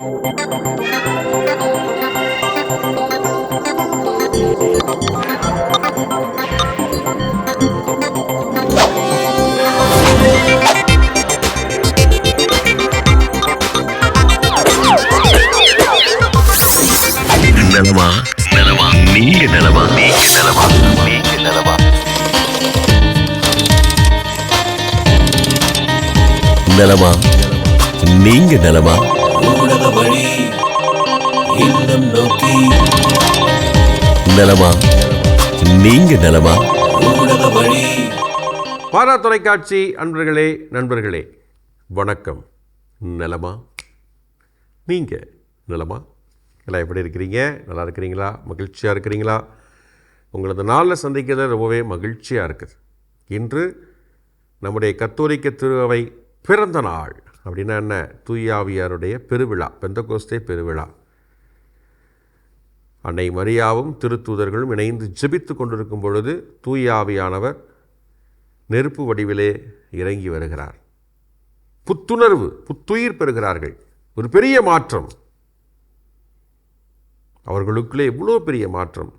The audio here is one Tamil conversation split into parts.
நலமா நலமா நீங்க நலமா நீங்க நலமா நீங்க நலமா நலமா நீங்க நலமா ஊடக வழி இல்லம் நோக்கி நலமா நீங்க நலமா ஊடக வழி. பாரா தொலைக்காட்சி அன்பர்களே நண்பர்களே வணக்கம். நலமா நீங்க நலமா எல்லாம் எப்படி இருக்கிறீங்க? நல்லா இருக்கிறீங்களா? மகிழ்ச்சியாக இருக்கிறீங்களா? உங்களது நாளில் சந்திக்கிறது ரொம்பவே மகிழ்ச்சியாக இருக்குது. இன்று நம்முடைய கத்தோலிக்க திருவை பிறந்த நாள். அப்படின்னா என்ன? தூயாவியாருடைய பெருவிழா, பெந்தகோஸ்தே பெருவிழா. அன்னை மரியாவும் திருத்தூதர்களும் இணைந்து ஜெபித்து கொண்டிருக்கும் பொழுது தூயாவியானவர் நெருப்பு வடிவிலே இறங்கி வருகிறார். புத்துணர்வு, புத்துயிர் பெறுகிறார்கள். ஒரு பெரிய மாற்றம் அவர்களுக்குள்ளே. எவ்வளோ பெரிய மாற்றம்!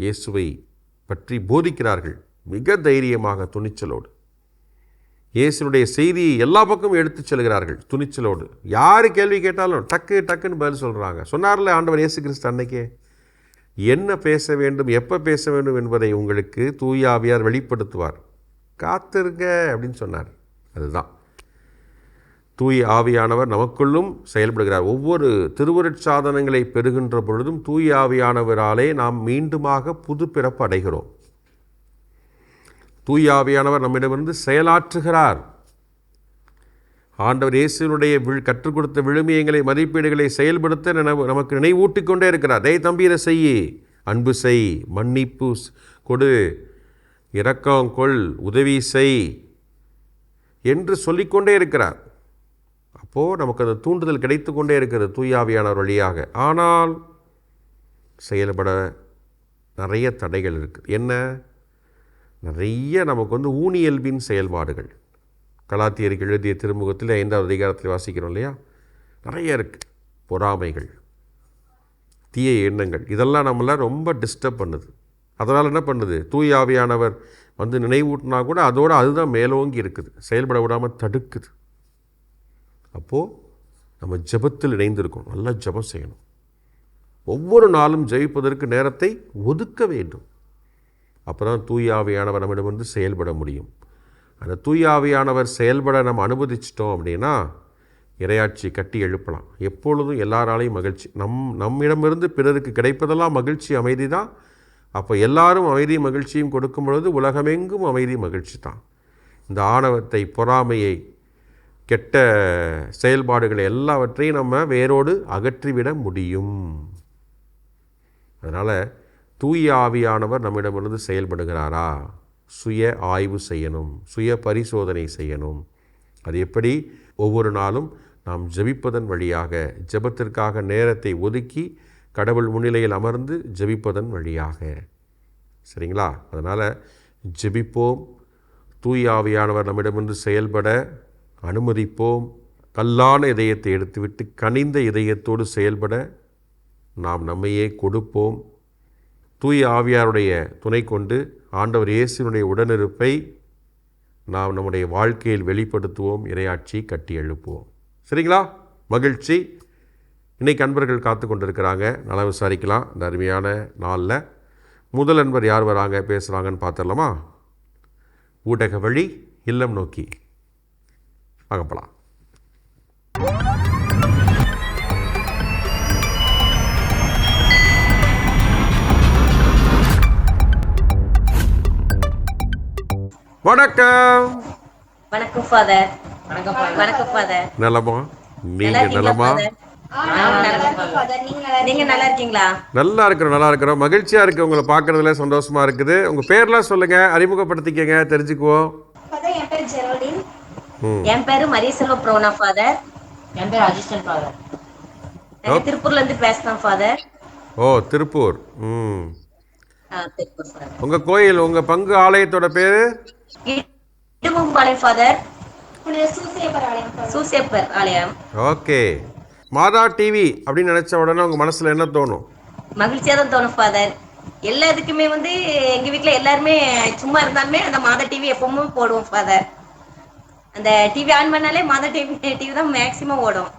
இயேசுவை பற்றி போதிக்கிறார்கள் மிக தைரியமாக, துணிச்சலோடு. இயேசுனுடைய செய்தியை எல்லா பக்கமும் எடுத்துச் செல்கிறார்கள் துணிச்சலோடு. யார் கேள்வி கேட்டாலும் டக்குன்னு பதில் சொல்கிறாங்க. சொன்னார்ல ஆண்டவர் இயேசு கிறிஸ்து அன்னைக்கே, என்ன பேச வேண்டும், எப்போ பேச வேண்டும் என்பதை உங்களுக்கு தூயாவியார் வெளிப்படுத்துவார், காத்திருங்க அப்படின்னு சொன்னார். அதுதான் தூய ஆவியானவர் நமக்குள்ளும் செயல்படுகிறார். ஒவ்வொரு திருவருட்சாதனங்களை பெறுகின்ற பொழுதும் தூய ஆவியானவராலே நாம் மீண்டுமாக புது பிறப்பு அடைகிறோம். தூய ஆவியானவர் நம்மிடமிருந்து செயலாற்றுகிறார். ஆண்டவர் இயேசுனுடைய கற்றுக் கொடுத்த விழுமியங்களை, மதிப்பீடுகளை செயல்படுத்த நமக்கு நினைவூட்டிக் கொண்டே இருக்கிறார். டேய் தம்பி, இதை செய், அன்பு செய், மன்னிப்பு கொடு, இரக்கம் கொள், உதவி செய் என்று சொல்லிக்கொண்டே இருக்கிறார். அப்போது நமக்கு அந்த தூண்டுதல் கிடைத்து கொண்டே இருக்கிறது தூயாவியானவர் வழியாக. ஆனால் செயல்பட நிறைய தடைகள் இருக்குது. என்ன? நிறைய நமக்கு ஊனியல்பின் செயல்பாடுகள். கலாத்தியருக்கு எழுதிய திருமுகத்தில் 5வது அதிகாரத்தில் வாசிக்கிறோம் இல்லையா? நிறைய இருக்குது. பொறாமைகள், தீய எண்ணங்கள், இதெல்லாம் நம்மளை ரொம்ப டிஸ்டர்ப் பண்ணுது. அதனால் என்ன பண்ணுது? தூயாவியானவர் நினைவூட்டினா கூட அதோடு அதுதான் மேலோங்கி இருக்குது, செயல்பட விடாமல் தடுக்குது. அப்போது நம்ம ஜெபத்தில் இணைந்திருக்கணும். நல்லா ஜெபம் செய்யணும். ஒவ்வொரு நாளும் ஜெபிப்பதற்கு நேரத்தை ஒதுக்க வேண்டும். அப்போ தான் தூயாவியானவர் நம்மிடமிருந்து செயல்பட முடியும். அந்த தூயாவியானவர் செயல்பட நம்ம அனுமதிச்சிட்டோம் அப்படின்னா இறையாட்சி கட்டி எழுப்பலாம். எப்பொழுதும் எல்லாராலையும் மகிழ்ச்சி. நம்மிடமிருந்து பிறருக்கு கிடைப்பதெல்லாம் மகிழ்ச்சி, அமைதி தான். அப்போ எல்லாரும் அமைதி மகிழ்ச்சியும் கொடுக்கும் பொழுது உலகமெங்கும் அமைதி மகிழ்ச்சி தான். இந்த ஆணவத்தை, பொறாமையை, கெட்ட செயல்பாடுகளை எல்லாவற்றையும் நம்ம வேரோடு அகற்றிவிட முடியும். அதனால் தூய ஆவியானவர் நம்மிடமிருந்து செயல்படுகிறாரா? சுய ஆய்வு செய்யணும், சுய பரிசோதனை செய்யணும். அது எப்படி? ஒவ்வொரு நாளும் நாம் ஜெபிப்பதன் வழியாக, ஜெபத்திற்காக நேரத்தை ஒதுக்கி கடவுள் முன்னிலையில் அமர்ந்து ஜெபிப்பதன் வழியாக. சரிங்களா? அதனால் ஜெபிப்போம். தூய ஆவியானவர் நம்மிடமிருந்து செயல்பட அனுமதிப்போம். கல்லான இதயத்தை எடுத்துவிட்டு கனிந்த இதயத்தோடு செயல்பட நாம் நம்மையே கொடுப்போம். தூய ஆவியாருடைய துணை கொண்டு ஆண்டவர் இயேசுனுடைய உடனிருப்பை நாம் நம்முடைய வாழ்க்கையில் வெளிப்படுத்துவோம். இறையாட்சி கட்டி எழுப்புவோம். சரிங்களா? மகிழ்ச்சி. இன்றைக்கி அன்பர்கள் காத்து கொண்டிருக்கிறாங்க. நல்லா விசாரிக்கலாம். இந்த அருமையான நாளில் முதல் அன்பர் யார் வராங்க, பேசுகிறாங்கன்னு பார்த்துடலாமா? ஊடக வழி இல்லம் நோக்கி அகப்பலாம். வணக்கம். வணக்கம் ஃபாதர். வணக்கம் ஃபாதர். நலமா? நீங்க நலமா? நீங்க நல்லா இருக்கீங்களா? நல்லா இருக்கிறோம். மகிழ்ச்சியா இருக்கு உங்களை பார்க்கறதுல, சந்தோஷமா இருக்குது. உங்க பேர்லாம் சொல்லுங்க, அறிமுகப்படுத்திக்கங்க, தெரிஞ்சுக்குவோம். என் பேர் ஜெரோலின். என் பேரு மரியசெல்வ ப்ரோனா ஃபாதர். என் பேர் அசிஸ்டன்ட் ஃபாதர். நான் திருப்பூர்ல இருந்து பேசுறேன் ஃபாதர். ஓ, திருப்பூர். திருப்பூர் ஃபாதர். உங்க கோயில், உங்க பங்கு ஆலயத்தோட பேரு? இடும்பும்பாளையம் ஃபாதர். சூசேப்பர் ஆலயம். ஓகே. மாதா டிவி அப்படின்னு நினச்ச உடனே உங்கள் மனசில் என்ன தோணும்? மகிழ்ச்சியாக தான் தோணும் ஃபாதர். எல்லாத்துக்குமே வந்து எங்கள் வீட்டில் எல்லாருமே சும்மா இருந்தாலுமே அந்த மாதா டிவி எப்பவும் போடுவோம் ஃபாதர். அந்த டிவி ஆன் பண்ணாலே மாதா டிவி தான் மேக்சிமம் ஓடும்.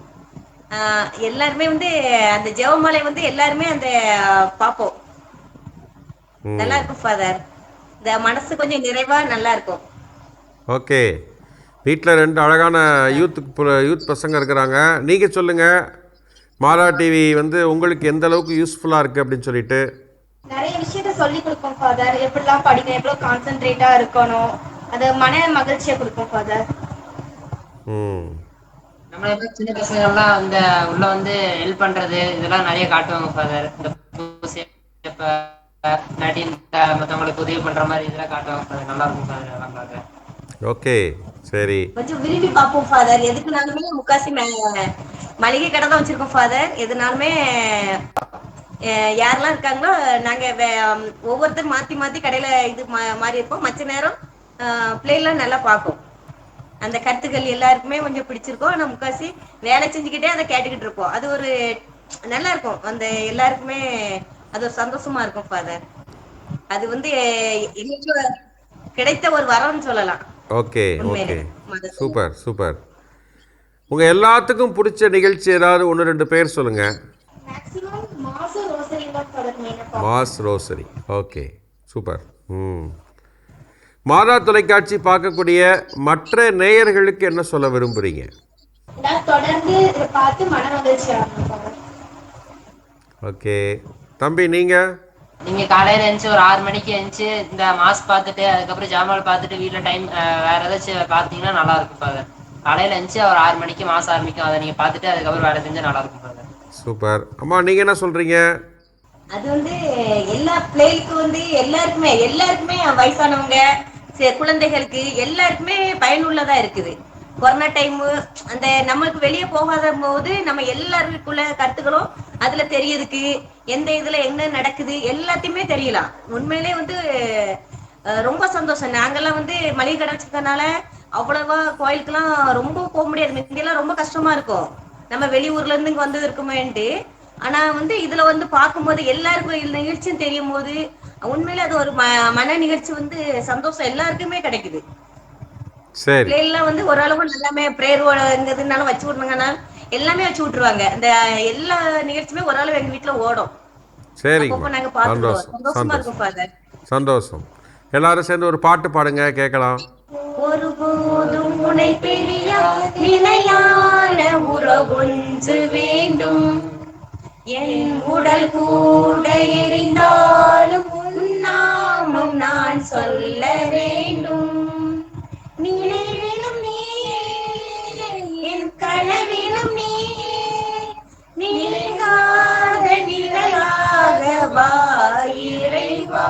எல்லாருமே வந்து அந்த ஜெபமாலை வந்து எல்லாருமே அந்த பார்ப்போம். நல்லா இருக்கும் ஃபாதர். இந்த மனசு கொஞ்சம் நிறைவா நல்லா இருக்கும். ஓகே, வீட்டில் 2 அழகான யூத் பசங்க இருக்கிறாங்க. நீங்கள் சொல்லுங்கள், மாதா டிவி வந்து உங்களுக்கு எந்த அளவுக்கு யூஸ்ஃபுல்லாக இருக்குது அப்படின்னு சொல்லிட்டு. நிறைய விஷயத்த சொல்லி கொடுக்கும் ஃபாதர். எப்படிலாம் படிக்கணும், எவ்வளோ கான்சென்ட்ரேட்டா இருக்கணும், அது மன மகிழ்ச்சியை கொடுக்கும் ஃபாதர். நம்மள சின்ன பசங்கள்லாம் அந்த உள்ள வந்து ஹெல்ப் பண்றது இதெல்லாம் நிறைய காட்டுவாங்க ஃபாதர். இந்த மற்றவங்களுக்கு உதவி பண்ற மாதிரி இதெல்லாம் காட்டுவாங்க ஃபாதர். நல்லா இருக்கும் ஃபாதர் அதெல்லாம் பார்க்க. ஓகே, சரி. கொஞ்சம் விரும்பி பார்ப்போம் ஃபாதர். எதுக்குனாலுமே முக்காசி மளிகை கடை தான் வச்சிருக்கோம் ஃபாதர். எதுனாலுமே யாரெல்லாம் இருக்காங்களோ நாங்கள் ஒவ்வொருத்தரும் மாற்றி மாற்றி கடையில் இது மாறி இருப்போம். மற்ற நேரம் பிள்ளைலாம் நல்லா பார்க்கும். அந்த கருத்துக்கள் எல்லாருக்குமே கொஞ்சம் பிடிச்சிருக்கோம். ஆனால் முக்காசி வேலை செஞ்சுக்கிட்டே அதை கேட்டுக்கிட்டு இருப்போம். அது ஒரு நல்லா இருக்கும். அந்த எல்லாருக்குமே அது ஒரு சந்தோஷமா இருக்கும் ஃபாதர். அது வந்து கிடைத்த ஒரு வரம்னு சொல்லலாம். Okay okay, super super. உங்கள் எல்லாத்துக்கும் பிடிச்ச நிகழ்ச்சி ஏதாவது 1-2 பேர் சொல்லுங்கள். மேக்ஸிமம் மாசு ரோசரி தான் ஃபாதர் மெயினாக. Mass rosary, okay, super. மாதா தொலைக்காட்சி பார்க்கக்கூடிய மற்ற நேயர்களுக்கு என்ன சொல்ல விரும்புகிறீங்க? தொடர்ந்து இதை பார்த்து மன மகிழ்ச்சி ஆகணும் ஃபாதர். ஓகே, தம்பி நீங்கள் காலையில எழுந்துச்சு ஒரு 6 மணிக்கு எழுந்துச்சு இந்த மாஸ் பார்த்துட்டு அதுக்கப்புறம் ஜாமான் பார்த்துட்டு வீட்டில் டைம் வேற ஏதாச்சும் பார்த்தீங்கன்னா நல்லா இருக்கும் ஃபாதர். காலையில எழுந்துச்சு ஒரு 6 மணிக்கு மாஸ் ஆரம்பிக்கும். அதை நீங்கள் பார்த்துட்டு அதுக்கப்புறம் வேலை செஞ்சா நல்லா இருக்கும் ஃபாதர். சூப்பர். அம்மா நீங்கள் என்ன சொல்கிறீங்க? அது வந்து எல்லா பிள்ளைகளுக்கு வந்து எல்லாருக்குமே வயசானவங்க குழந்தைகளுக்கு எல்லாருக்குமே பயனுள்ளதா இருக்குது. கொரோனா டைம் அந்த நம்மளுக்கு வெளியே போகாத போது நம்ம எல்லாருக்குள்ள கருத்துக்களும் அதுல தெரியறதுக்கு, எந்த இதுல என்ன நடக்குது எல்லாத்தையுமே தெரியலாம். உண்மையிலே வந்து ரொம்ப சந்தோஷம். நாங்கெல்லாம் வந்து மளிகை கடை வச்சிருக்கனால அவ்வளவா கோயிலுக்கெல்லாம் ரொம்ப போக முடியாது. முந்தியெல்லாம் ரொம்ப கஷ்டமா இருக்கும், நம்ம வெளியூர்ல இருந்து இங்க வந்தது இருக்குமேன்ட்டு. ஆனா வந்து இதுல வந்து பார்க்கும்போது எல்லாருக்கும் நிகழ்ச்சியும் தெரியும் போது உண்மையில அது ஒரு மன நிகழ்ச்சி வந்து சந்தோஷம் எல்லாருக்குமே கிடைக்குது. சரி, எல்லாம் வந்து ஓரளவு எல்லாமே பிரேயர்னாலும் வச்சு விடுறாங்கன்னா எல்லாமே வச்சு விட்டுருவாங்க. இந்த எல்லா நிகழ்ச்சியுமே ஓரளவு எங்க வீட்டுல ஓடும். சரிங்க, நாங்க பாத்துருவோம். சந்தோஷம் சந்தோஷமா இருக்கும் ஃபாதர். சந்தோஷம். எல்லாரும் சேர்ந்து ஒரு பாட்டு பாடுங்க, கேட்கலாம். ஒருபோதும் உனை பிரியா நிலையான உறவொன்று வேண்டும், என் உடல் கூட எரிந்தாலும் நாமம் நான் சொல்ல வேண்டும். நினைவிலும் நீ, என் கனவிலும் நீ, நீங்காத நிலையாக வா இறைவா.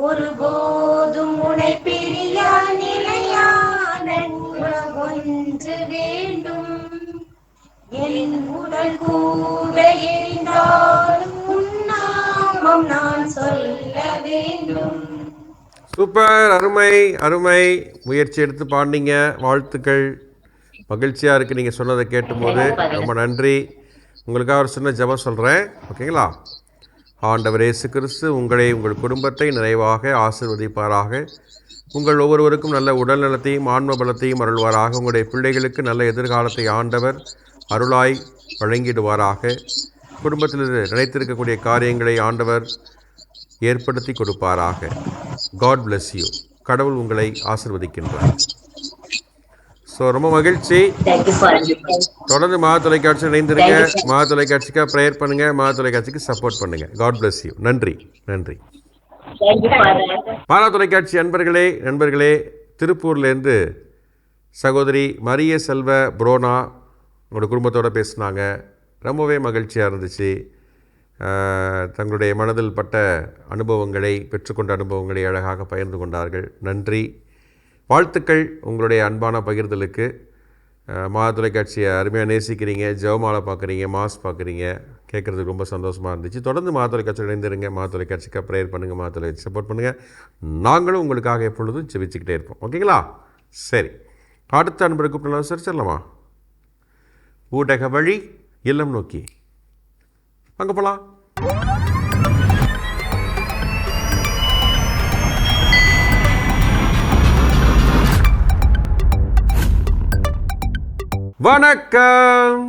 ஒருபோதும் உனை பிரியா நிலையான உறவொன்று வேண்டும், என் உடல் கூட எரிந்தாலும் நாமம் நான் சொல்ல வேண்டும். சூப்பர், அருமை அருமை. முயற்சி எடுத்து பாடினீங்க, வாழ்த்துக்கள். மகிழ்ச்சியாக இருக்குது நீங்கள் சொன்னதை கேட்டும்போது. ரொம்ப நன்றி. உங்களுக்காக ஒரு சின்ன ஜெபம் சொல்கிறேன், ஓகேங்களா? ஆண்டவர் இயேசு கிறிஸ்து உங்களை உங்கள் குடும்பத்தை நிறைவாக ஆசீர்வதிப்பாராக. உங்கள் ஒவ்வொருவருக்கும் நல்ல உடல் நலத்தையும் ஆன்ம பலத்தையும் அருள்வாராக. உங்களுடைய பிள்ளைகளுக்கு நல்ல எதிர்காலத்தை ஆண்டவர் அருளாய் வழங்கிடுவாராக. குடும்பத்தில் நினைத்திருக்கக்கூடிய காரியங்களை ஆண்டவர் ஏற்படுத்தி கொடுப்பாராக. God bless you. கடவுள் உங்களை ஆசீர்வதிக்கின்றார். ஸோ ரொம்ப மகிழ்ச்சி. தொடர்ந்து மாதா தொலைக்காட்சி இணைந்திருங்க. மாதா தொலைக்காட்சிக்காக ப்ரேயர் பண்ணுங்கள், மாதா தொலைக்காட்சிக்கு சப்போர்ட் பண்ணுங்கள். God bless you. நன்றி நன்றி. மாதா தொலைக்காட்சி நண்பர்களே, திருப்பூர்லேருந்து சகோதரி மரிய செல்வ புரோனா உங்களோட குடும்பத்தோடு பேசினாங்க. ரொம்பவே மகிழ்ச்சியாக இருந்துச்சு. தங்களுடைய மனதில் பட்ட அனுபவங்களை, பெற்றுக்கொண்ட அனுபவங்களை அழகாக பகிர்ந்து கொண்டார்கள். நன்றி, வாழ்த்துக்கள் உங்களுடைய அன்பான பகிர்தலுக்கு. மாதா தொலைக்காட்சியை அருமையாக நேசிக்கிறீங்க, ஜெபமாலை பார்க்குறீங்க, மாஸ் பார்க்குறீங்க, கேட்குறதுக்கு ரொம்ப சந்தோஷமாக இருந்துச்சு. தொடர்ந்து மாதா தொலைக்காட்சியில் இணைந்திருங்க. மாதா தொலைக்காட்சிக்காக ப்ரேயர் பண்ணுங்கள், மாதா தொலைக்காட்சி சப்போர்ட் பண்ணுங்கள். நாங்களும் உங்களுக்காக எப்பொழுதும் ஜெபிச்சுக்கிட்டே இருப்போம், ஓகேங்களா? சரி, அடுத்த அன்பரை கூப்பிட்டு சரிச்சிடலாமா? ஊடக வழி இல்லம் நோக்கி. அங்கே போகலாம். வணக்கம்.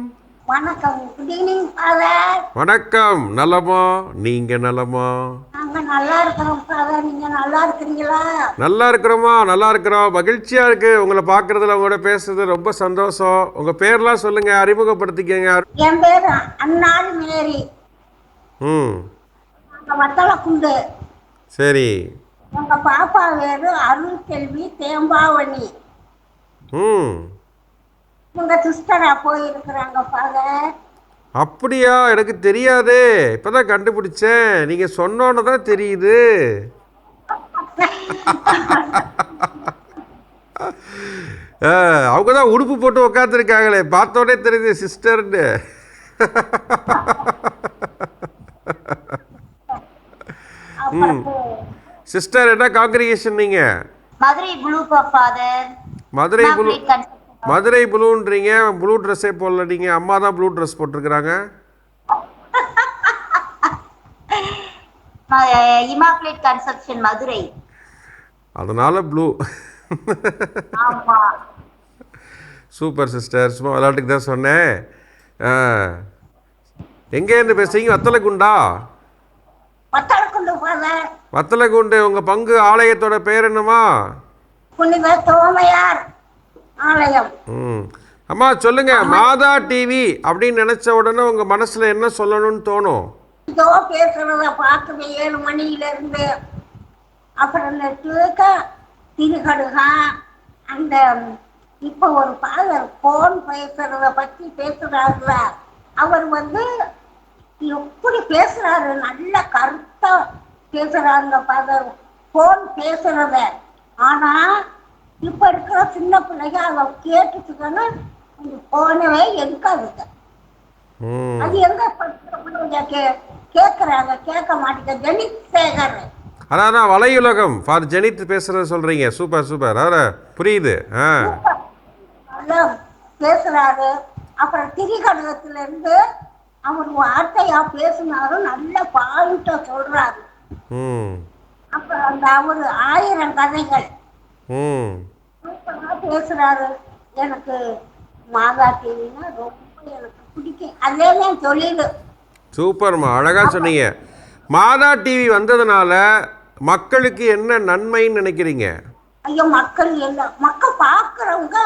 வணக்கம். Good evening father. வணக்கம். நலமா? நீங்க நலமா? நாங்க நல்லா இருக்கிறோம் ஃபாதர். நீங்க நல்லா இருக்கிறீங்களா? நல்லா இருக்கிறோமா? நல்லா இருக்கிறோம். மகிழ்ச்சியா இருக்கு உங்களை பார்க்கறதுல, உங்களோட பேசுறது ரொம்ப சந்தோஷம். உங்க பேர்லாம் சொல்லுங்க, அறிமுகப்படுத்திக்கங்க. என் பேர் அன்னாள் மேரி. நாங்க வத்தலக்குண்டு. சரி. உங்க பாப்பா பேரு அருள் செல்வி தேம்பாவணி. உங்க சிஸ்டரா போயிருக்கிறாங்க ஃபாதர். அப்படியா? எனக்கு தெரியாதே, இப்பதான் கண்டுபிடிச்சேன். நீங்க சொன்னோன்னு தான் தெரியுது. அவங்க தான் உடுப்பு போட்டு உட்காந்துருக்காங்களே, பார்த்தோன்னே தெரியுது சிஸ்டர்னு. சிஸ்டர் என்ன காங்கிரிகேஷன் நீங்க? Madurai blue father. Madurai blue. Madurai ப்ளூன்றீங்க, ப்ளூ ட்ரெஸ்ஸே போடல நீங்கள். அம்மா தான் ப்ளூ ட்ரெஸ் போட்டிருக்கிறாங்க. இமாக்குலேட் கன்செப்ஷன் மதுரை, அதனால ப்ளூ. சூப்பர் சிஸ்டர், சும்மா விளையாட்டுக்கு தான் சொன்னேன். எங்கேருந்து பேசுறீங்க? வத்தலக்குண்டா? வத்தலக்குண்டு ஃபாதர். வத்தலக்குண்டு. உங்கள் பங்கு ஆலயத்தோட பேர் என்னம்மா? புனித தோமையார் ஆலயம். அம்மா சொல்லுங்க, மாதா டிவி அப்படின்னு நினைச்ச உடனே உங்க மனசுல என்ன சொல்லணும்னு தோணும்? இதோ பேசுறத பார்க்குது 7 மணியில இருந்து. அப்புறம் திருகடுகா அந்த இப்ப ஒரு ஃபாதர் போன் பேசுறத பத்தி பேசுறாருல, அவர் எப்படி பேசுறாரு, நல்ல கருத்தா பேசுறாருங்க ஃபாதர் போன் பேசுறத. ஆனா இப்ப இருக்கிற சின்ன பிள்ளைங்க அதை கேட்டுச்சுன்னா போனவே எடுக்காதுங்க. அது எங்க கேட்கறாங்க, கேட்க மாட்டேங்க. ஜெனித் சேகர், அதான் வலையுலகம் ஃபார் ஜெனித் பேசுறது சொல்றீங்க. சூப்பர் சூப்பர், அதான் புரியுது. நல்லா பேசுறாரு. அப்புறம் திரிகடகத்துல இருந்து அவர் வார்த்தையா பேசினாரும் நல்ல பாயிண்ட சொல்றாரு. அப்புறம் அந்த அவரு 1000 கதைகள் பேசுறாரு. எனக்கு மாதா டிவினா ரொம்ப எனக்கு பிடிக்கும். அதேதான் சொல்லிடு. சூப்பர்மா, அழகா சொன்னீங்க. மாதா டிவி வந்ததுனால மக்களுக்கு என்ன நன்மைன்னு நினைக்கிறீங்க? ஐயோ, மக்கள் எல்லாம் மக்கள் பார்க்குறவங்க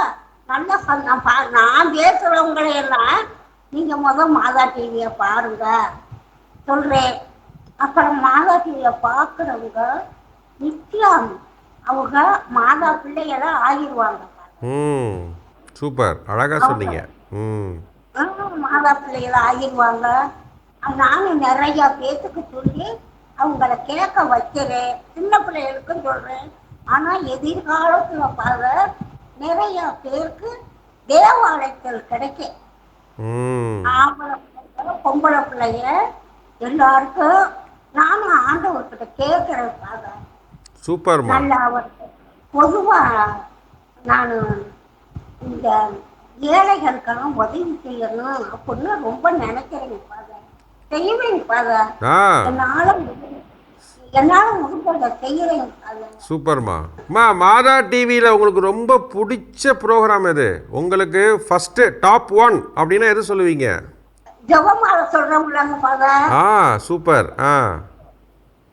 நல்லா நான் பேசுறவங்களை எல்லாம் நீங்க மாதா டிவியை பாருங்க சொல்றேன். அப்புறம் மாதா டிவியை பார்க்குறவங்க நிச்சயம் அவங்க மாதா பிள்ளைகளை ஆகிடுவாங்க. சூப்பர், அழகா சொன்னீங்க. மாதா பிள்ளைகளை ஆகிடுவாங்க. நானும் நிறைய பேத்துக்கு சொல்லி அவங்கள கேட்க வைக்கிறேன். சின்ன பிள்ளைகளுக்கும் சொல்றேன். ஆனா எதிர்காலத்துல பாருங்க நிறைய பேருக்கு தேவாலயத்தில் கிடைக்கும். ஆம்பளை பிள்ளைங்க பொம்பளை பிள்ளைங்க எல்லாருக்கும் நானும் ஆண்டவர்கிட்ட கேட்கிறேன். பாருங்க சூப்பர். நல்லா பொதுவா நான் இந்த ஏழைகளுக்கெல்லாம் உதவி செய்யணும் அப்படின்னு ரொம்ப நினைக்கிறேங்க. பாதர் செய்வேங்க. பாதர் என்னால முடிஞ்சதை செய்யறேங்க. பாதர் சூப்பர்மா. அம்மா, மாதா டிவியில் உங்களுக்கு ரொம்ப பிடிச்ச ப்ரோக்ராம் எது? உங்களுக்கு ஃபர்ஸ்ட் டாப் 1 அப்படின்னா எது சொல்லுவீங்க? ஜெபமாலை சொல்றவங்களாங்க பாதர். சூப்பர்.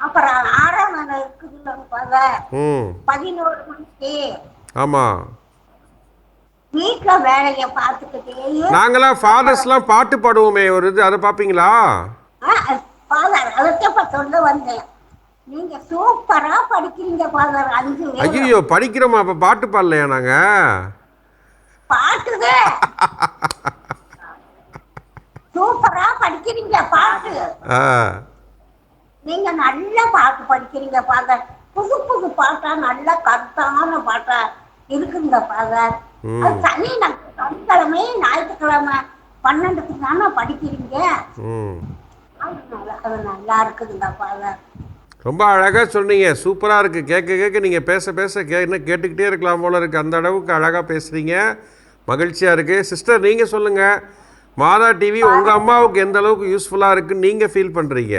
அப்புறம் ஆராதனை இருக்குதுங்க பாதர் 11 மணிக்கு. ஆமா. வீட்டுல வேலைய பார்த்துக்கிட்டே நாங்களாம் ஃபாதர்ஸ்லாம் பாட்டு பாடுவோமே, ஒரு இது, அதை பார்ப்பீங்களா? ஃபாதர் அதுக்கு சொல்ல வந்தேன். நீங்க சூப்பரா படிக்கிறீங்க ஃபாதர். 5 ஐயோ, படிக்கிறோமா? அப்ப பாட்டு பாடலையா? நாங்க பாட்டுது சூப்பரா படிக்கிறீங்க பாட்டு. நீங்க நல்ல பாட்டு படிக்கிறீங்க ஃபாதர். புது புது பாட்டா நல்ல கருத்தான பாட்டா இருக்குங்க ஃபாதர். அது சனிக்கிழமை ஞாயிற்றுக்கிழமை 12க்கு தானே படிக்கிறீங்க. அது நல்லா இருக்குதுங்க ஃபாதர். ரொம்ப அழகாக சொன்னீங்க. சூப்பராக இருக்குது. கேட்க கேட்க நீங்கள் பேச பேச இன்னும் கேட்டுக்கிட்டே இருக்கலாம் போல இருக்குது. அந்த அளவுக்கு அழகாக பேசுகிறீங்க. மகிழ்ச்சியாக இருக்குது. சிஸ்டர், நீங்கள் சொல்லுங்கள், மாதா டிவி உங்கள் அம்மாவுக்கு எந்த அளவுக்கு யூஸ்ஃபுல்லாக இருக்குன்னு நீங்கள் ஃபீல் பண்ணுறீங்க?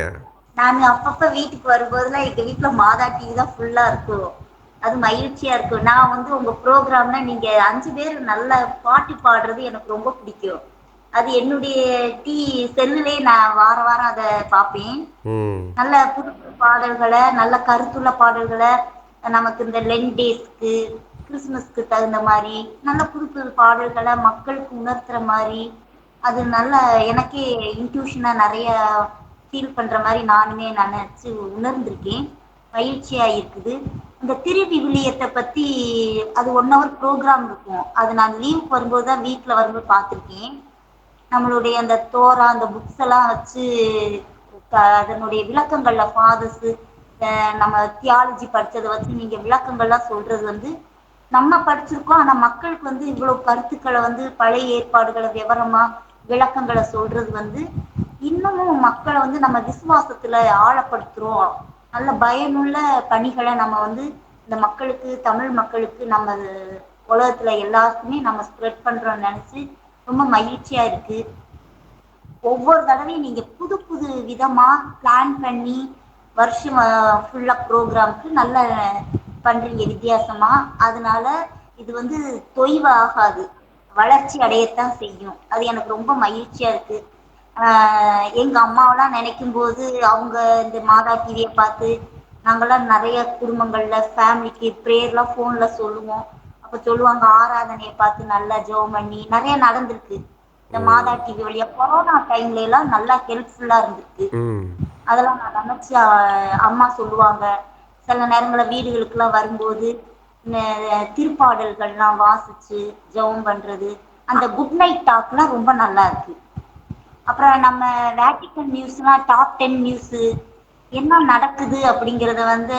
நான் அப்பப்ப வீட்டுக்கு வரும்போதெல்லாம் எங்க வீட்டுல மாதா டிவி தான் ஃபுல்லா இருக்கும். அது மகிழ்ச்சியா இருக்கும். நான் வந்து உங்க ப்ரோக்ராம்ல நீங்க 5 பேர் நல்ல பாட்டு பாடுறது எனக்கு ரொம்ப பிடிக்கும். அது என்னுடைய செல்லுலே நான் வாரம் அதை பார்ப்பேன். ம் நல்ல புது புது பாடல்களை, நல்ல கருத்துள்ள பாடல்களை, நமக்கு இந்த லென் டேஸ்க்கு கிறிஸ்மஸ்க்கு தகுந்த மாதிரி நல்ல புது புது பாடல்களை மக்களுக்கு உணர்த்துற மாதிரி, அது நல்ல எனக்கே இன்ட்யூஷனா நிறைய ஃபீல் பண்ற மாதிரி நானுமே நினைச்சு உணர்ந்திருக்கேன். மகிழ்ச்சியா இருக்குது. இந்த திருவிவிலியத்தை பத்தி அது 1 hour ப்ரோக்ராம் இருக்கும். அது நான் லீவ் வரும்போது தான் வீட்டில் வரும்போது பார்த்துருக்கேன். நம்மளுடைய அந்த தோரா அந்த புக்ஸ் எல்லாம் வச்சு அதனுடைய விளக்கங்கள்ல ஃபாதர்ஸ் நம்ம தியாலஜி படிச்சதை வச்சு நீங்க விளக்கங்கள்லாம் சொல்றது வந்து நம்ம படிச்சிருக்கோம். ஆனா மக்களுக்கு வந்து இவ்வளவு கருத்துக்களை வந்து பழைய ஏற்பாடுகளை விவரமா விளக்கங்களை சொல்றது வந்து இன்னமும் மக்களை வந்து நம்ம விசுவாசத்துல ஆழப்படுத்துறோம். நல்ல பயனுள்ள பணிகளை நம்ம வந்து இந்த மக்களுக்கு, தமிழ் மக்களுக்கு நம்ம உலகத்துல எல்லாருக்குமே நம்ம ஸ்ப்ரெட் பண்றோம்னு நினைச்சு ரொம்ப மகிழ்ச்சியா இருக்கு. ஒவ்வொரு தடவையும் நீங்க புது புது விதமா பிளான் பண்ணி வருஷம் ஃபுல்லா ப்ரோக்ராம்க்கு நல்ல பண்றீங்க வித்தியாசமா. அதனால இது வந்து தொய்வு ஆகாது, வளர்ச்சி அடையத்தான் செய்யும். அது எனக்கு ரொம்ப மகிழ்ச்சியா இருக்கு. எங்க அம்மாவெல்லாம் நினைக்கும் போது அவங்க இந்த மாதா டிவியை பார்த்து நாங்கெல்லாம் நிறைய குடும்பங்கள்ல ஃபேமிலிக்கு ப்ரேயர்லாம் ஃபோன்ல சொல்லுவோம். அப்ப சொல்லுவாங்க ஆராதனையை பார்த்து நல்லா ஜெபம் பண்ணி நிறைய நடந்திருக்கு. இந்த மாதா டிவி வழியா கொரோனா டைம்ல எல்லாம் நல்லா ஹெல்ப்ஃபுல்லா இருந்திருக்கு. ம் அதெல்லாம் நான் நினைச்சு அம்மா சொல்லுவாங்க. சில நேரங்களில் வீடுகளுக்கெல்லாம் வரும்போது திருப்பாடல்கள்லாம் வாசிச்சு ஜெபம் பண்றது, அந்த குட் நைட் டாக்லாம் ரொம்ப நல்லா இருக்கு. அப்புறம் நம்ம வேட்டிக்கன் நியூஸ்லாம் டாப் 10 நியூஸ் என்ன நடக்குது அப்படிங்கிறத வந்து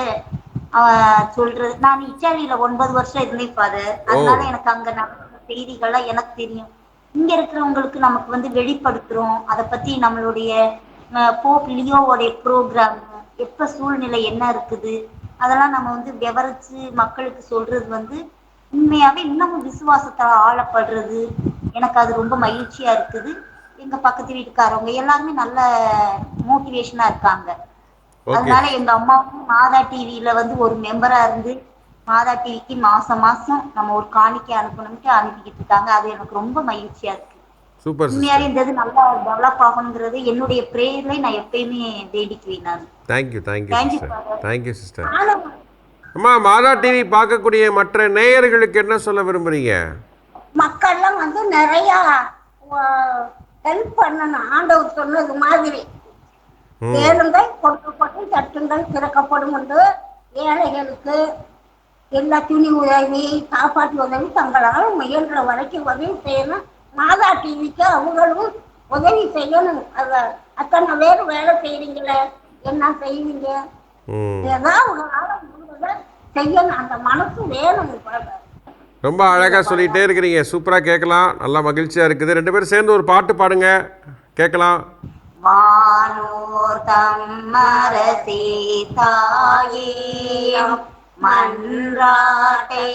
சொல்றது. நான் இத்தாலியில 9 வருஷம் இருந்தேன் ஃபாதர். அதனால எனக்கு அங்க நடக்கிற செய்திகள்லாம் எனக்கு தெரியும். இங்க இருக்கிறவங்களுக்கு நமக்கு வந்து வெளிப்படுத்துறோம். அதை பத்தி நம்மளுடைய போப் லியோவோடைய ப்ரோக்ராம் எப்ப சூழ்நிலை என்ன இருக்குது அதெல்லாம் நம்ம வந்து விவரிச்சு மக்களுக்கு சொல்றது வந்து உண்மையாவே இன்னமும் விசுவாசத்தை ஆழப்படுறது. எனக்கு அது ரொம்ப மகிழ்ச்சியா இருக்குது. எங்க பக்கத்து வீட்டுக்காரவங்க எல்லாருமே நல்ல மோட்டிவேஷனா இருக்காங்க. ஓகே அதனால எங்க அம்மாவும் மாதா டிவியில வந்து ஒரு மெம்பரா இருந்து மாதா டிவிக்கு மாசம் நம்ம ஒரு காணிக்கை அனுப்பணும்ட்டு அனுப்பிக்கிட்டு இருக்காங்க. அது எனக்கு ரொம்ப மகிழ்ச்சியா இருக்கு. சூப்பர் உண்மையாவே சிஸ்டர். இந்த இது நல்லா டெவலப் ஆகணுங்கிறது என்னுடைய ப்ரேயர்ல நான் எப்பயுமே வேண்டிக்குவேன். நான் thank you thank you thank you sister, father. Thank you sister. அம்மா, மாதா டிவி பார்க்கக்கூடிய மற்ற நேயர்களுக்கு என்ன சொல்ல விரும்புறீங்க? மக்கள்லாம் வந்து நிறைய ஹெல்ப் பண்ணணும். ஆண்டவர் சொன்னது மாதிரி ஏழுங்கள் கொடுக்கப்படும், தட்டுங்கள் திறக்கப்படும் என்று ஏழைகளுக்கு எல்லா துணி உதவி, சாப்பாட்டு உதவி தங்களால் முயன்ற வரைக்கும் உதவி செய்யணும். மாதா டிவிக்கு அவங்களும் உதவி செய்யணும். அத்தனை பேர் வேலை செய்யறீங்களே, என்ன செய்வீங்க? ஏதாவது உங்களால முடிஞ்சதை செய்யணும். அந்த மனசு வேணும். ரொம்ப அழகாக சொல்லிகிட்டே இருக்கிறீங்க. சூப்பராக கேட்கலாம். நல்லா மகிழ்ச்சியாக இருக்குது. 2 பேரும் சேர்ந்து ஒரு பாட்டு பாடுங்க, கேட்கலாம். வானோர் தம்மரசி தாயே மன்றாட்டை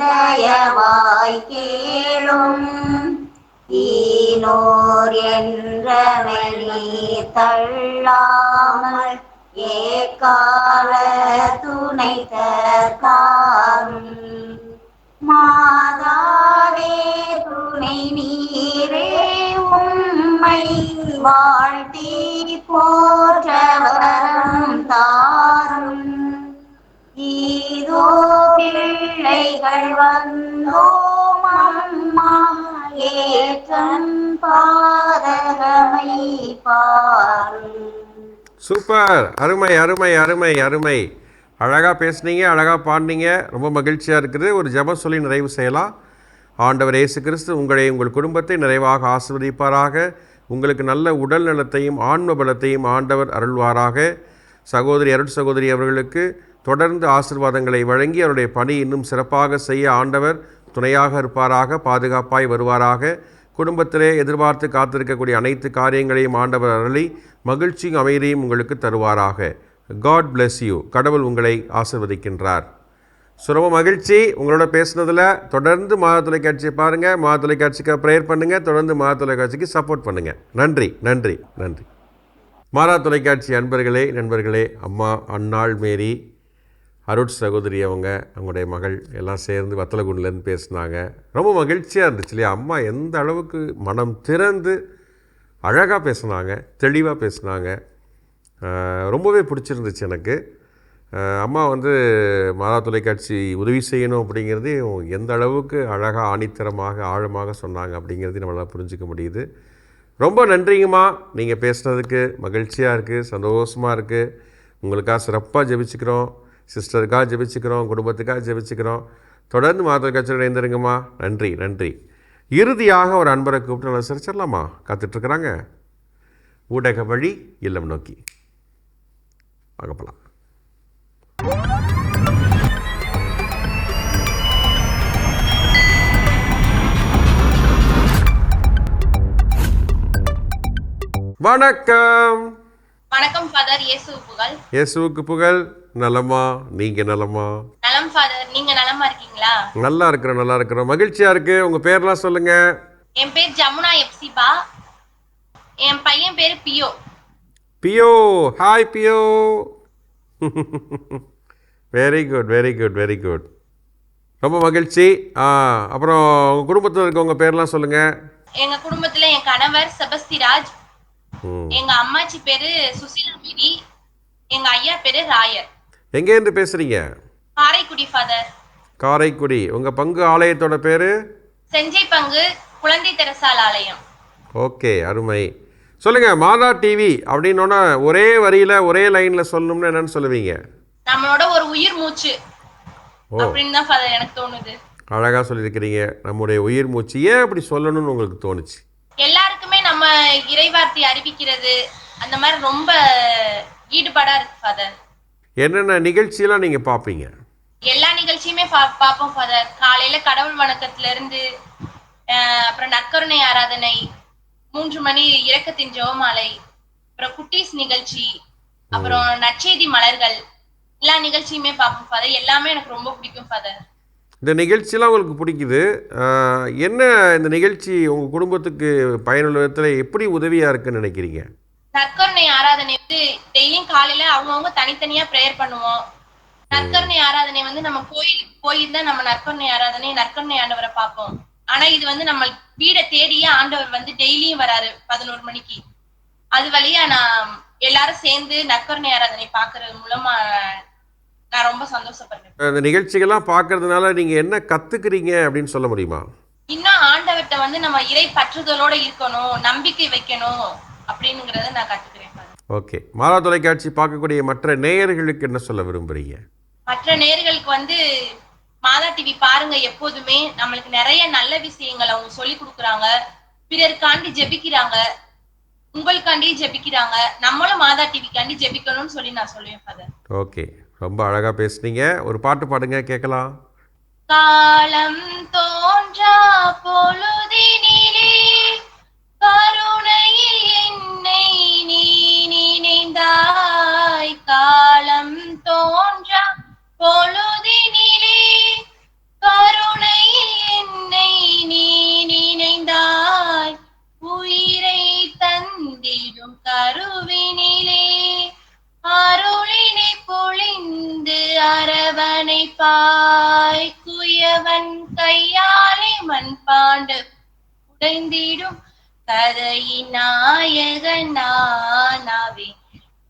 தயவாய் கேளும், ஈனோர் என்ற வெளி தள்ளாமல் ஏகால துணை தற்காரும், மாதாவே துணை நீரே உம்மை வாழ்த்தி போற்றவரம் தாரும், ஈதோ பிள்ளைகள் வந்தோம் அம்மா ஏற்றன் பாதகமை பாரும். சூப்பர், அருமை அருமை அருமை அருமை. அழகாக பேசுனீங்க, அழகாக பாடினீங்க. ரொம்ப மகிழ்ச்சியாக இருக்குது. ஒரு ஜெபம் சொல்லி நிறைவு செய்யலாம். ஆண்டவர் இயேசு கிறிஸ்து உங்களை, உங்கள் குடும்பத்தை நிறைவாக ஆசீர்வதிப்பாராக. உங்களுக்கு நல்ல உடல் நலத்தையும் ஆன்ம பலத்தையும் ஆண்டவர் அருள்வாராக. சகோதரி அருள் சகோதரி அவர்களுக்கு தொடர்ந்து ஆசீர்வாதங்களை வழங்கி அவருடைய பணி இன்னும் சிறப்பாக செய்ய ஆண்டவர் துணையாக இருப்பாராக, பாதுகாப்பாய் வருவாராக. குடும்பத்திலே எதிர்பார்த்து காத்திருக்கக்கூடிய அனைத்து காரியங்களையும் ஆண்டவர் அருளி மகிழ்ச்சியும் அமைதியும் உங்களுக்கு தருவாராக. God bless you. கடவுள் உங்களை ஆசீர்வதிக்கின்றார். ரொம்ப மகிழ்ச்சி உங்களோட பேசுனதில். தொடர்ந்து மாதா தொலைக்காட்சியை பாருங்கள், மாதா தொலைக்காட்சிக்கு ப்ரேயர் பண்ணுங்கள், தொடர்ந்து மாதா தொலைக்காட்சிக்கு சப்போர்ட் பண்ணுங்கள். நன்றி நன்றி நன்றி. மாதா தொலைக்காட்சி நண்பர்களே, அம்மா அன்னாள் மேரி அருட் சகோதரி அவங்களுடைய மகள் எல்லாம் சேர்ந்து வத்தலகுண்டிலேருந்து பேசினாங்க. ரொம்ப மகிழ்ச்சியாக இருந்துச்சு இல்லையா? அம்மா எந்த அளவுக்கு மனம் திறந்து அழகாக பேசுனாங்க, தெளிவாக பேசுனாங்க. ரொம்பவே பிடிச்சிருந்துச்சு எனக்கு. அம்மா மாதா தொலைக்காட்சி உதவி செய்யணும் அப்படிங்கிறது எந்த அளவுக்கு அழகாக ஆணித்தரமாக ஆழமாக சொன்னாங்க அப்படிங்கிறது நம்மளால் புரிஞ்சிக்க முடியுது. ரொம்ப நன்றிங்கம்மா, நீங்கள் பேசுனதுக்கு மகிழ்ச்சியாக இருக்குது, சந்தோஷமாக இருக்குது. உங்களுக்காக சிறப்பாக ஜெபிச்சுக்கிறோம், சிஸ்டருக்காக ஜெபிச்சுக்கிறோம், குடும்பத்துக்காக ஜெபிச்சுக்கிறோம். தொடர்ந்து மாதா தொலைக்காட்சியில் இணைந்திருங்கம்மா. நன்றி நன்றி. இறுதியாக ஒரு அன்பரை கூப்பிட்டு நல்லா சிரிச்சிடலாமா? காத்துட்ருக்குறாங்க. ஊடக வழி இல்லம் நோக்கி வாங்கப்பலாம். வணக்கம். வணக்கம் ஃபாதர். இயேசுவுக்கு புகழ். நலமா? நீங்க நலமா? நலம் ஃபாதர். நீங்க நலமா இருக்கீங்களா? நல்லா இருக்கிறோம். மகிழ்ச்சியா இருக்கு. உங்க பேர்லாம் சொல்லுங்க. என் பேர் ஜமுனா எப்சிபா. என் பையன் பேரு Pio. Pio. Hi Pio. Very good. ரொம்ப மகிழ்ச்சி. அப்புறம் உங்கள் குடும்பத்தில் இருக்கவங்க பேர்லாம் சொல்லுங்கள். எங்கள் குடும்பத்தில் என் கணவர் செபஸ்திராஜ், எங்கள் அம்மாச்சி பேர் சுசிலா மேரி, எங்கள் ஐயா பேர் ராயர். எங்கேருந்து பேசுகிறீங்க? காரைக்குடி ஃபாதர். காரைக்குடி. உங்கள் பங்கு ஆலயத்தோட பேர்? செஞ்சை பங்கு குழந்தை தெரசால் ஆலயம். ஓகே, அருமை. சொல்லுங்கள், மாதா டிவி அப்படின்னோன்னா ஒரே வரியில் ஒரே லைனில் சொல்லணும்னு என்னன்னு சொல்லுவீங்க? நம்மளோட ஒரு உயிர் மூச்சு அப்படின்னு தான் ஃபாதர் எனக்கு தோணுது. அழகாக சொல்லியிருக்கிறீங்க. நம்முடைய உயிர் மூச்சு. ஏன் அப்படி சொல்லணும்னு உங்களுக்கு தோணுச்சு? எல்லாருக்குமே நம்ம இறைவார்த்தை அறிவிக்கிறது அந்த மாதிரி ரொம்ப ஈடுபாடா இருக்கு ஃபாதர். என்னென்ன நிகழ்ச்சியெல்லாம் நீங்கள் பார்ப்பீங்க? எல்லா நிகழ்ச்சியுமே பார்ப்போம் ஃபாதர். காலையில கடவுள் வணக்கத்துல இருந்து அப்புறம் நற்கருணை ஆராதனை, 3 மணி இரக்கத்தின் ஜெபமாலை, அப்புறம் குட்டீஸ் நிகழ்ச்சி, அப்புறம் நற்செய்தி மலர்கள், எல்லா நிகழ்ச்சியுமே பார்ப்போம் ஃபாதர். எல்லாமே எனக்கு ரொம்ப பிடிக்கும் ஃபாதர். இந்த நிகழ்ச்சியெல்லாம் உங்களுக்கு பிடிக்குது. என்ன இந்த நிகழ்ச்சி உங்கள் குடும்பத்துக்கு பயனுள்ள விதத்தில் எப்படி உதவியாக இருக்குன்னு நினைக்கிறீங்க? நற்கருணை ஆராதனை டெய்லியும் காலையில அவங்கவுங்க தனித்தனியா ப்ரேயர் பண்ணுவோம். நற்கருணை ஆராதனை நம்ம கோயிலுக்கு போயிருந்தா நம்ம நற்கருணை ஆண்டவரை பார்ப்போம். ஆனா இது நம்ம வீடை தேடியே ஆண்டவர் டெய்லியும் வராரு 11 மணிக்கு. அது வழியா நான் எல்லாரும் சேர்ந்து நற்கருணை ஆராதனை பார்க்கறது மூலமா நான் ரொம்ப சந்தோஷப்படுறேன். இந்த நிகழ்ச்சிகள்லாம் பார்க்கறதுனால நீங்கள் என்ன கற்றுக்குறீங்க அப்படின்னு சொல்ல முடியுமா? இன்னும் ஆண்டவர்கிட்ட நம்ம இறை பற்றுதலோட இருக்கணும், நம்பிக்கை வைக்கணும் அப்படிங்கிறத நான் கற்றுக்கிறேன். ஓகே. மாதா தொலைக்காட்சி பார்க்கக்கூடிய மற்ற நேயர்களுக்கு என்ன சொல்ல விரும்புறீங்க? மற்ற நேயர்களுக்கு மாதா டிவி பாருங்க. எப்போதுமே நம்மளுக்கு நிறைய நல்ல விஷயங்கள் அவங்க சொல்லி கொடுக்குறாங்க. பிறருக்காண்டி ஜெபிக்கிறாங்க, உங்களுக்காண்டி ஜெபிக்கிறாங்க. நம்மளும் மாதா டிவிக்காண்டி ஜெபிக்கணும்னு சொல்லி நான் சொல்லுவேன் ஃபாதர். ஓகே, ரொம்ப அழகா பேசுனீங்க. ஒரு பாட்டு பாடுங்க, கேட்கலாம். காலம் தோன்றா பொழுதினிலே கருணையில் என்னை நீ நினைந்தாய். காலம் தோன்றா பொழுதினிலே கருணையில் என்னை நீ நினைந்தாய். உயிரை தந்திடும் கருவினிலே அருளினை பொழிந்து அரவணைப்பாய். குயவன் கையாலே மண்பாண்டு உடைந்திடும் கதையின் நாயகன் நானாவே.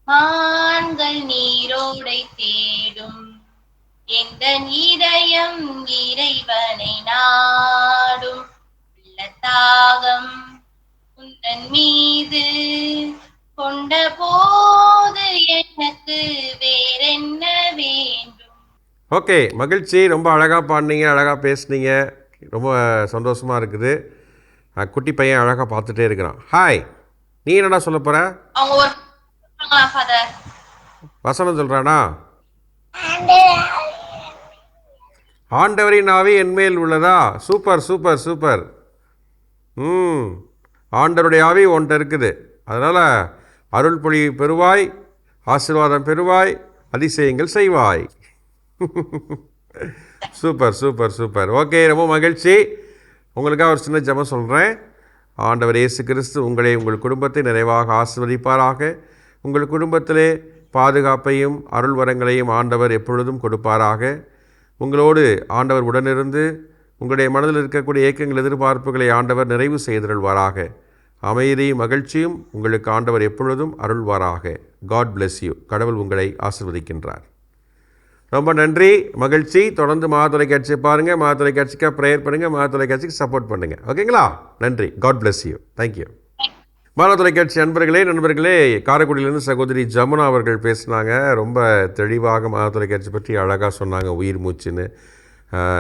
மான்கள் நீரோடை தேடும் எங்கள் இதயம் இறைவனை நாடும். உள்ளத்தாகம் உந்தன் மீது கொண்ட போது எனக்கு வேறென்ன வேண்டும். ஓகே, மகிழ்ச்சி. ரொம்ப அழகாக பாடினீங்க, அழகாக பேசுனீங்க. ரொம்ப சந்தோஷமாக இருக்குது. குட்டி பையன் அழகாக பார்த்துட்டே இருக்கிறான். ஹாய், நீ என்னடா சொல்ல போகிற? அவங்க ஒரு வசனம் சொல்கிறானா? ஆண்டவரின் ஆவி என்மேல் உள்ளதா? Super super super. ஆண்டவருடைய ஆவி ஒன்றை இருக்குது. அதனால் அருள் பொழி பெறுவாய், ஆசீர்வாதம் பெறுவாய், அதிசயங்கள் செய்வாய். Super super super. ஓகே, ரொம்ப மகிழ்ச்சி. உங்களுக்காக ஒரு சின்ன ஜெபம் சொல்கிறேன். ஆண்டவர் இயேசு கிறிஸ்து உங்களை உங்கள் குடும்பத்தை நிறைவாக ஆசீர்வதிப்பாராக. உங்கள் குடும்பத்திலே பாதுகாப்பையும் அருள் வரங்களையும் ஆண்டவர் எப்பொழுதும் கொடுப்பாராக. உங்களோடு ஆண்டவர் உடனிருந்து உங்களுடைய மனதில் இருக்கக்கூடிய ஏக்கங்கள் எதிர்பார்ப்புகளை ஆண்டவர் நிறைவு செய்தருள்வாராக. அமைதியும் மகிழ்ச்சியும் உங்களுக்கு ஆண்டவர் எப்பொழுதும் அருள்வாராக. God bless you. கடவுள் உங்களை ஆசீர்வதிக்கின்றார். ரொம்ப நன்றி, மகிழ்ச்சி. தொடர்ந்து தொலைக்காட்சியை பாருங்கள், தொலைக்காட்சிக்காக ப்ரேயர் பண்ணுங்கள், தொலைக்காட்சிக்கு சப்போர்ட் பண்ணுங்கள். ஓகேங்களா? நன்றி. God bless you. தேங்க்யூ. தொலைக்காட்சி நண்பர்களே, காரைக்குடியிலேருந்து சகோதரி ஜமுனா அவர்கள் பேசினாங்க. ரொம்ப தெளிவாக தொலைக்காட்சி பற்றி அழகாக சொன்னாங்க. உயிர் மூச்சுன்னு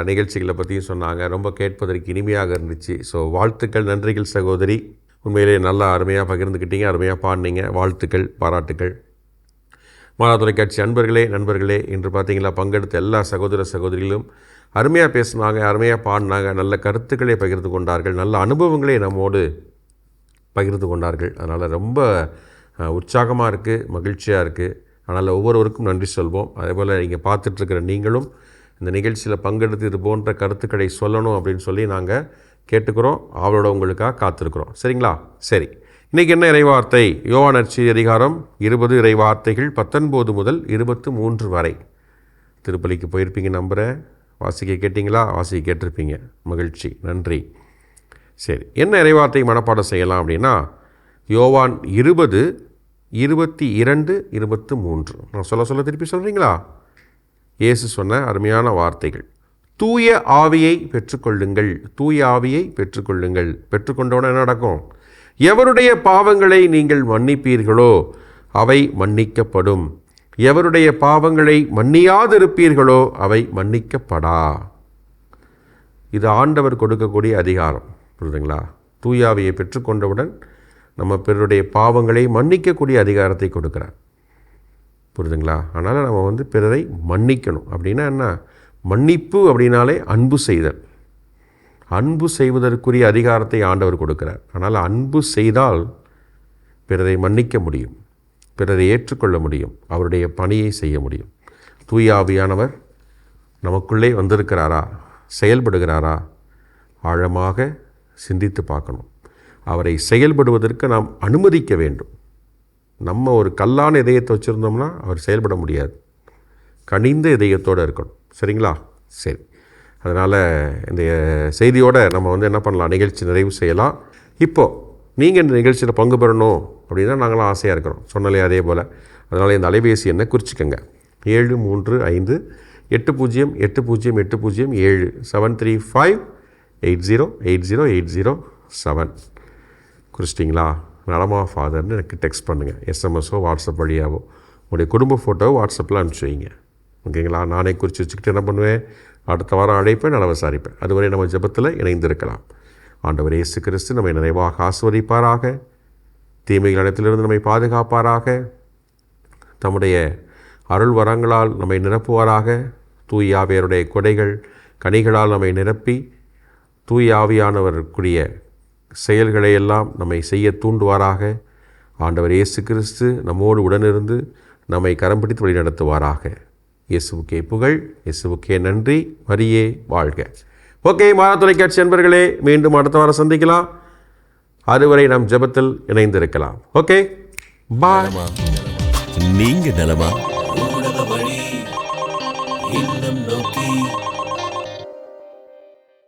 நிகழ்ச்சிகளை பற்றியும் சொன்னாங்க. ரொம்ப கேட்பதற்கு இனிமையாக இருந்துச்சு. ஸோ வாழ்த்துக்கள், நன்றிகள் சகோதரி. உண்மையிலே நல்லா அருமையாக பகிர்ந்துக்கிட்டீங்க, அருமையாக பாடினீங்க. வாழ்த்துக்கள், பாராட்டுக்கள். தொலைக்காட்சி நண்பர்களே, இன்று பார்த்தீங்களா பங்கெடுத்த எல்லா சகோதரிகளும் அருமையாக பேசினாங்க, அருமையாக பாடினாங்க, நல்ல கருத்துக்களை பகிர்ந்து கொண்டார்கள், நல்ல அனுபவங்களை நம்மோடு பகிர்ந்து கொண்டார்கள். அதனால் ரொம்ப உற்சாகமாக இருக்குது, மகிழ்ச்சியாக இருக்குது. அதனால் ஒவ்வொருவருக்கும் நன்றி சொல்வோம். அதேபோல் நீங்கள் பார்த்துட்ருக்கிற நீங்களும் இந்த நிகழ்ச்சியில் பங்கெடுத்து இது போன்ற கருத்துக்களை சொல்லணும் அப்படின்னு சொல்லி நாங்கள் கேட்டுக்கிறோம். அவளோட உங்களுக்காக காத்திருக்கிறோம். சரிங்களா? சரி, இன்றைக்கி என்ன இறைவார்த்தை? யோவான் நற்செய்தி அதிகாரம் 20 இறைவார்த்தைகள் 19 முதல் 23 வரை. திருப்பலிக்கு போயிருப்பீங்க நம்புகிறேன். வாசிக்க கேட்டிங்களா? வாசிக்க கேட்டிருப்பீங்க. மகிழ்ச்சி, நன்றி. சரி, என்ன இறைவார்த்தை மனப்பாடம் செய்யலாம் அப்படின்னா, யோவான் 20, 22, 23. நான் சொல்ல திருப்பி சொல்கிறீங்களா? இயேசு சொன்ன அருமையான வார்த்தைகள். தூய ஆவியை பெற்றுக்கொள்ளுங்கள், தூய ஆவியை பெற்றுக்கொள்ளுங்கள். பெற்றுக்கொண்டவுடனே என்ன நடக்கும்? எவருடைய பாவங்களை நீங்கள் மன்னிப்பீர்களோ அவை மன்னிக்கப்படும், எவருடைய பாவங்களை மன்னியாதிருப்பீர்களோ அவை மன்னிக்கப்படா. இது ஆண்டவர் கொடுக்கக்கூடிய அதிகாரம். புரியுதுங்களா? தூயாவியை பெற்றுக்கொண்டவுடன் நம்ம பிறருடைய பாவங்களை மன்னிக்கக்கூடிய அதிகாரத்தை கொடுக்குறார். புரியுதுங்களா? அதனால் நம்ம பிறரை மன்னிக்கணும். அப்படின்னா என்ன? மன்னிப்பு அப்படின்னாலே அன்பு செய்தல். அன்பு செய்வதற்குரிய அதிகாரத்தை ஆண்டவர் கொடுக்கிறார். அதனால் அன்பு செய்தால் பிறரை மன்னிக்க முடியும், பிறரை ஏற்றுக்கொள்ள முடியும், அவருடைய பணியை செய்ய முடியும். தூய ஆவியானவர் நமக்குள்ளே வந்திருக்கிறாரா, செயல்படுகிறாரா? ஆழமாக சிந்தித்து பார்க்கணும். அவரை செயல்படுவதற்கு நாம் அனுமதிக்க வேண்டும். நம்ம ஒரு கல்லான இதயத்தை வச்சுருந்தோம்னா அவர் செயல்பட முடியாது. கனிந்த இதயத்தோடு இருக்கணும். சரிங்களா? சரி, அதனால் இந்த செய்தியோடு நம்ம என்ன பண்ணலாம், நிகழ்ச்சி நிறைவு செய்யலாம். இப்போது நீங்கள் இந்த நிகழ்ச்சியில் பங்கு பெறணும் அப்படின்னா நாங்களாம் ஆசையாக இருக்கிறோம். சொன்னாலே அதே போல். அதனால் இந்த அலைபேசி எண்ணை குறிச்சிக்கோங்க. 735 80 80 80 7 735 80 80 807 குறிச்சிட்டிங்களா? நலமா ஃபாதர்னு எனக்கு டெக்ஸ்ட் பண்ணுங்கள். எஸ்எம்எஸோ வாட்ஸ்அப் வழியாவோ உங்களுடைய குடும்ப ஃபோட்டோவோ வாட்ஸ்அப்பில் அனுப்பிச்சி வைங்க. ஓகேங்களா? நானே குறித்து வச்சுக்கிட்டு என்ன பண்ணுவேன், அடுத்த வாரம் அழைப்பேன், நல விசாரிப்பேன். அதுவரை நம்ம ஜெபத்தில் இணைந்திருக்கலாம். ஆண்டவர் இயேசு கிறிஸ்து நம்மை நிறைவாக ஆசீர்வதிப்பாராக. தீமைகள் அனைத்திலிருந்து நம்மை பாதுகாப்பாராக. தம்முடைய அருள் வரங்களால் நம்மை நிரப்புவாராக. தூய ஆவியாருடைய கொடைகள் கனிகளால் நம்மை நிரப்பி தூய ஆவியானவருக்குரிய செயல்களை எல்லாம் நம்மை செய்ய தூண்டுவாராக. ஆண்டவர் இயேசு கிறிஸ்து நம்மோடு உடனிருந்து நம்மை கரம் பிடித்து வழி நடத்துவாராக. இயேசுவுக்கே புகழ், இயேசுவுக்கே நன்றி. மரியே வாழ்க. ஓகே, தொலைக்காட்சி நண்பர்களே, மீண்டும் அடுத்த வாரம் சந்திக்கலாம். அதுவரை நாம் ஜெபத்தில் இணைந்திருக்கலாம். ஓகே, பாய். நீங்க நலமா?